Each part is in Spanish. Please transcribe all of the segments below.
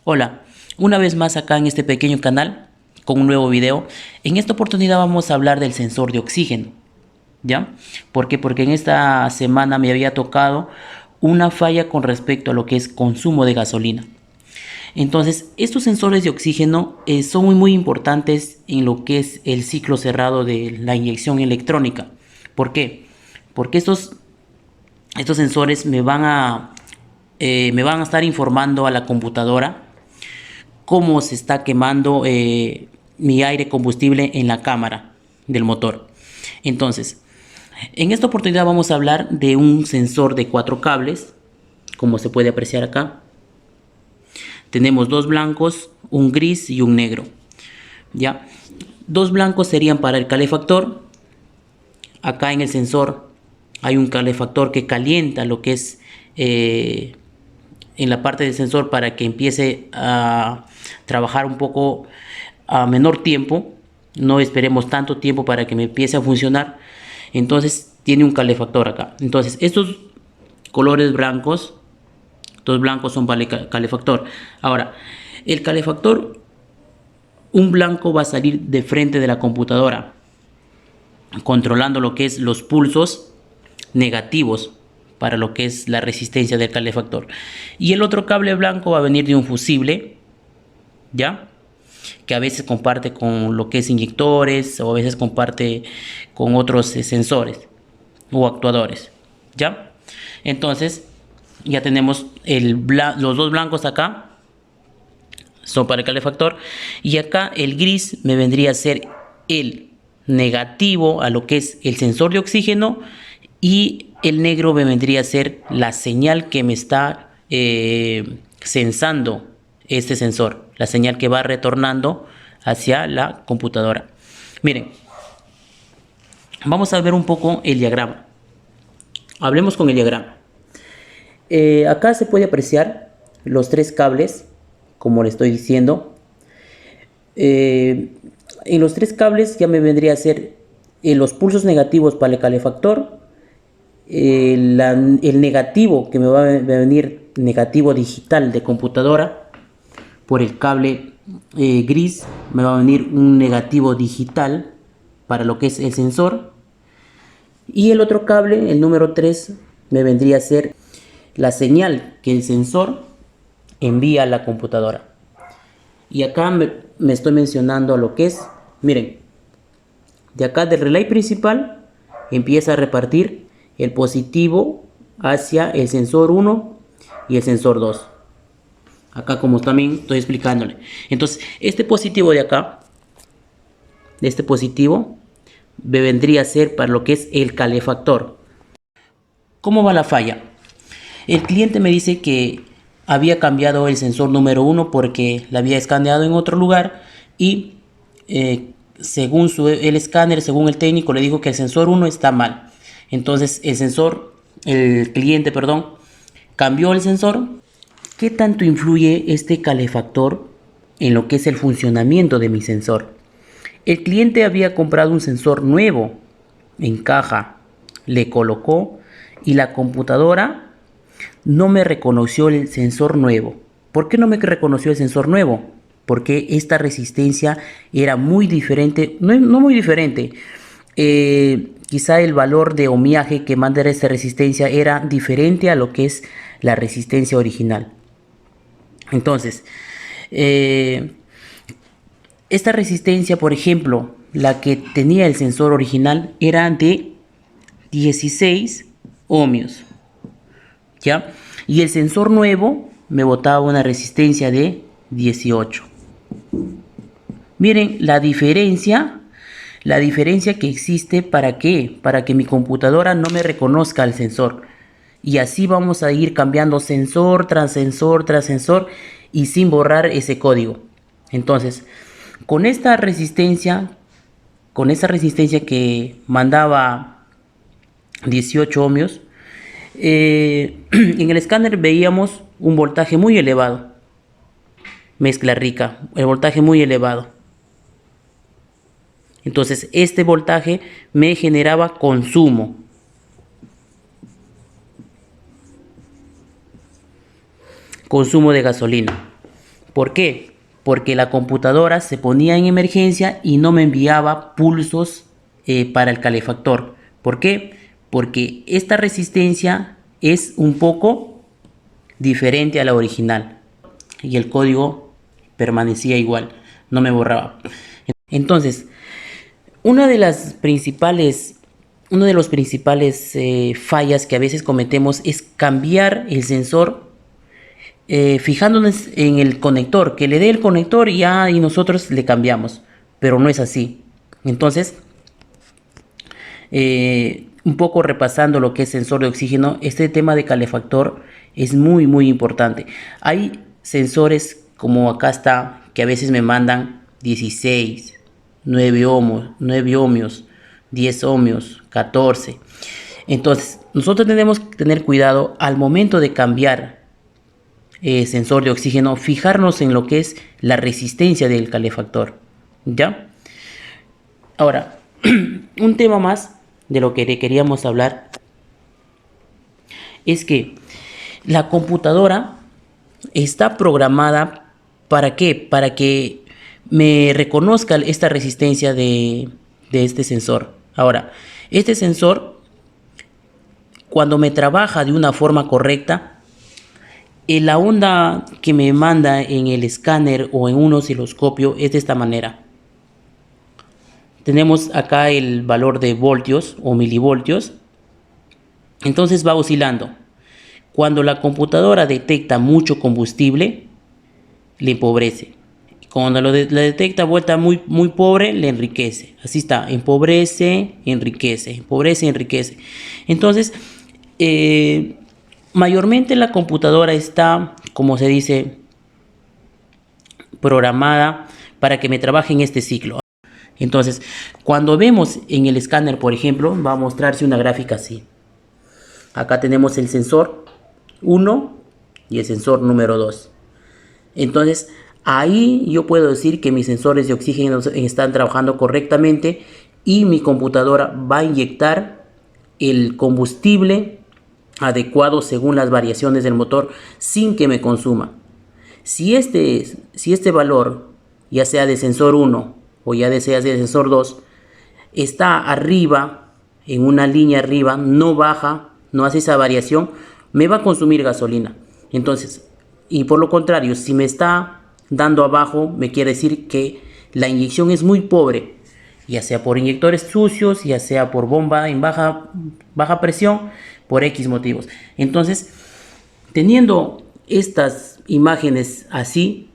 Hola, una vez más acá en este pequeño canal con un nuevo video. En esta oportunidad vamos a hablar del sensor de oxígeno, ¿ya? ¿Por qué? Porque en esta semana me había tocado una falla con respecto a lo que es consumo de gasolina. Entonces, estos sensores de oxígeno son muy importantes en lo que es el ciclo cerrado de la inyección electrónica. ¿Por qué? Porque estos sensores me van a estar informando a la computadora cómo se está quemando mi aire combustible en la cámara del motor. Entonces, en esta oportunidad vamos a hablar de un sensor de 4 cables, como se puede apreciar acá. Tenemos dos blancos, un gris y un negro. ¿Ya? Dos blancos serían para el calefactor. Acá en el sensor hay un calefactor que calienta lo que es en la parte del sensor para que empiece a trabajar un poco a menor tiempo. No esperemos tanto tiempo para que me empiece a funcionar. Entonces tiene un calefactor acá. Entonces estos colores blancos, dos blancos son para el calefactor. Ahora, el calefactor, un blanco va a salir de frente de la computadora, controlando lo que es los pulsos negativos para lo que es la resistencia del calefactor. Y el otro cable blanco va a venir de un fusible, ¿ya? Que a veces comparte con lo que es inyectores o a veces comparte con otros sensores o actuadores, ¿ya? Entonces ya tenemos los dos blancos acá son para el calefactor y acá el gris me vendría a ser el negativo a lo que es el sensor de oxígeno y el negro me vendría a ser la señal que me está sensando este sensor, la señal que va retornando hacia la computadora. Miren, vamos a ver un poco el diagrama. Hablemos con el diagrama. Acá se puede apreciar los tres cables, como le estoy diciendo. En los tres cables ya me vendría a ser los pulsos negativos para el calefactor, el negativo que me va a venir negativo digital de computadora. Por el cable gris me va a venir un negativo digital para lo que es el sensor. Y el otro cable, el número 3, me vendría a ser la señal que el sensor envía a la computadora. Y acá me estoy mencionando lo que es, miren, de acá del relay principal empieza a repartir el positivo hacia el sensor 1 y el sensor 2. Acá como también estoy explicándole. Entonces, este positivo de acá, este positivo, me vendría a ser para lo que es el calefactor. ¿Cómo va la falla? El cliente me dice que había cambiado el sensor número 1 porque la había escaneado en otro lugar y según el escáner, según el técnico, le dijo que el sensor 1 está mal. Entonces el cliente, perdón, cambió el sensor. ¿Qué tanto influye este calefactor en lo que es el funcionamiento de mi sensor? El cliente había comprado un sensor nuevo en caja, le colocó y la computadora no me reconoció el sensor nuevo. ¿Por qué no me reconoció el sensor nuevo? Porque esta resistencia era muy diferente, no muy diferente. Quizá el valor de ohmiaje que manda esta resistencia era diferente a lo que es la resistencia original. Entonces, esta resistencia, por ejemplo, la que tenía el sensor original era de 16 ohmios, ¿ya? Y el sensor nuevo me botaba una resistencia de 18. Miren la diferencia que existe. ¿Para qué? Para que mi computadora no me reconozca el sensor. Y así vamos a ir cambiando sensor tras sensor tras sensor y sin borrar ese código. Entonces, con esta resistencia que mandaba 18 ohmios, en el escáner veíamos un voltaje muy elevado, mezcla rica, el voltaje muy elevado. Entonces este voltaje me generaba consumo de gasolina. ¿Por qué? Porque la computadora se ponía en emergencia y no me enviaba pulsos para el calefactor. ¿Por qué? Porque esta resistencia es un poco diferente a la original y el código permanecía igual, no me borraba. Entonces, una de las principales, uno de los principales fallas que a veces cometemos es cambiar el sensor fijándonos en el conector, que le dé el conector y ya y nosotros le cambiamos, pero no es así. Entonces, un poco repasando lo que es sensor de oxígeno, este tema de calefactor es muy importante. Hay sensores como acá está, que a veces me mandan 16, 9 ohmios, 9 ohmios, 10 ohmios, 14. Entonces, nosotros tenemos que tener cuidado al momento de cambiar sensor de oxígeno, fijarnos en lo que es la resistencia del calefactor. ¿Ya? Ahora, un tema más de lo que queríamos hablar es que la computadora está programada ¿para qué? Para que me reconozca esta resistencia de este sensor. Ahora, este sensor, cuando me trabaja de una forma correcta, la onda que me manda en el escáner o en un osciloscopio es de esta manera. Tenemos acá el valor de voltios o milivoltios. Entonces va oscilando. Cuando la computadora detecta mucho combustible, le empobrece. Cuando la detecta vuelta muy pobre, le enriquece. Así está, empobrece, enriquece, empobrece, enriquece. Entonces, mayormente la computadora está, como se dice, programada para que me trabaje en este ciclo. Entonces, cuando vemos en el escáner, por ejemplo, va a mostrarse una gráfica así. Acá tenemos el sensor 1 y el sensor número 2. Entonces, ahí yo puedo decir que mis sensores de oxígeno están trabajando correctamente y mi computadora va a inyectar el combustible adecuado según las variaciones del motor sin que me consuma. Si este valor, ya sea de sensor 1 o ya sea de sensor 2, está arriba, en una línea arriba, no baja, no hace esa variación, me va a consumir gasolina. Entonces, y por lo contrario, si me está dando abajo, me quiere decir que la inyección es muy pobre, ya sea por inyectores sucios, ya sea por bomba en baja presión, por X motivos. Entonces, teniendo estas imágenes así,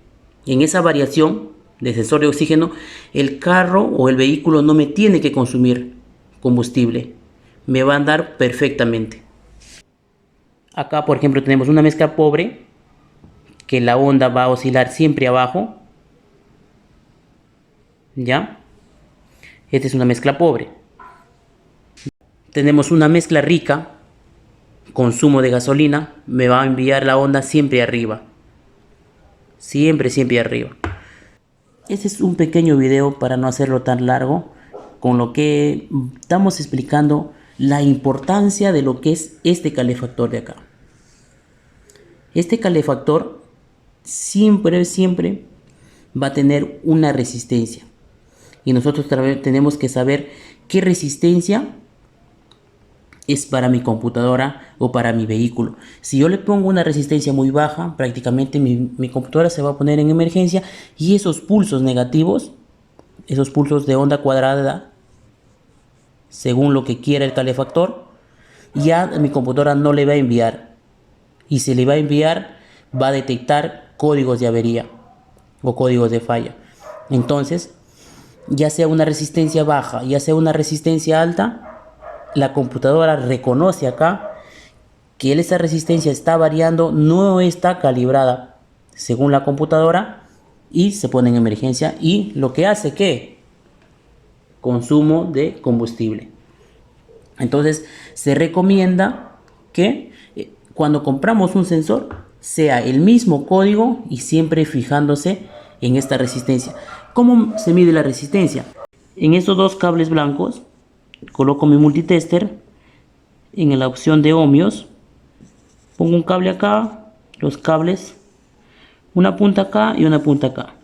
en esa variación de sensor de oxígeno, el carro o el vehículo no me tiene que consumir combustible, me va a andar perfectamente. Acá, por ejemplo, tenemos una mezcla pobre, que la onda va a oscilar siempre abajo. ¿Ya? Esta es una mezcla pobre. Tenemos una mezcla rica, consumo de gasolina, me va a enviar la onda siempre arriba. Siempre arriba. Este es un pequeño video para no hacerlo tan largo, con lo que estamos explicando la importancia de lo que es este calefactor de acá. Este calefactor siempre va a tener una resistencia. Y nosotros tenemos que saber qué resistencia es para mi computadora o para mi vehículo. Si yo le pongo una resistencia muy baja, prácticamente mi computadora se va a poner en emergencia y esos pulsos negativos, esos pulsos de onda cuadrada, según lo que quiera el calefactor, ya mi computadora no le va a enviar. Y si le va a enviar, va a detectar códigos de avería o códigos de falla. Entonces, ya sea una resistencia baja, ya sea una resistencia alta, la computadora reconoce acá que esa resistencia está variando, no está calibrada según la computadora y se pone en emergencia y lo que hace que consumo de combustible. Entonces se recomienda que cuando compramos un sensor sea el mismo código y siempre fijándose en esta resistencia. ¿Cómo se mide la resistencia? En estos dos cables blancos coloco mi multitester en la opción de ohmios, pongo un cable acá, los cables una punta acá y una punta acá.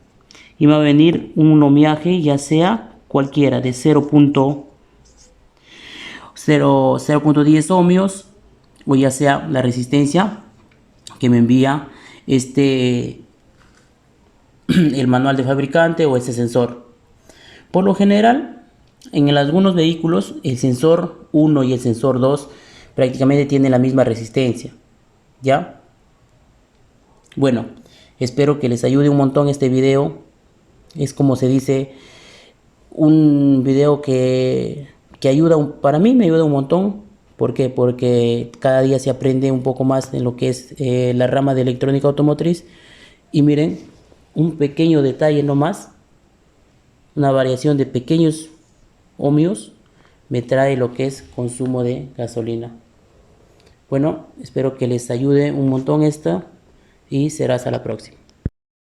Y me va a venir un ohmiaje, ya sea cualquiera, de 0.10 ohmios, o ya sea la resistencia que me envía el manual de fabricante o ese sensor. Por lo general, en algunos vehículos, el sensor 1 y el sensor 2 prácticamente tienen la misma resistencia. ¿Ya? Bueno, espero que les ayude un montón este video. Es como se dice, un video que ayuda, para mí me ayuda un montón. ¿Por qué? Porque cada día se aprende un poco más en lo que es la rama de electrónica automotriz. Y miren, un pequeño detalle nomás, una variación de pequeños ohmios me trae lo que es consumo de gasolina. Bueno, espero que les ayude un montón esta y será hasta la próxima.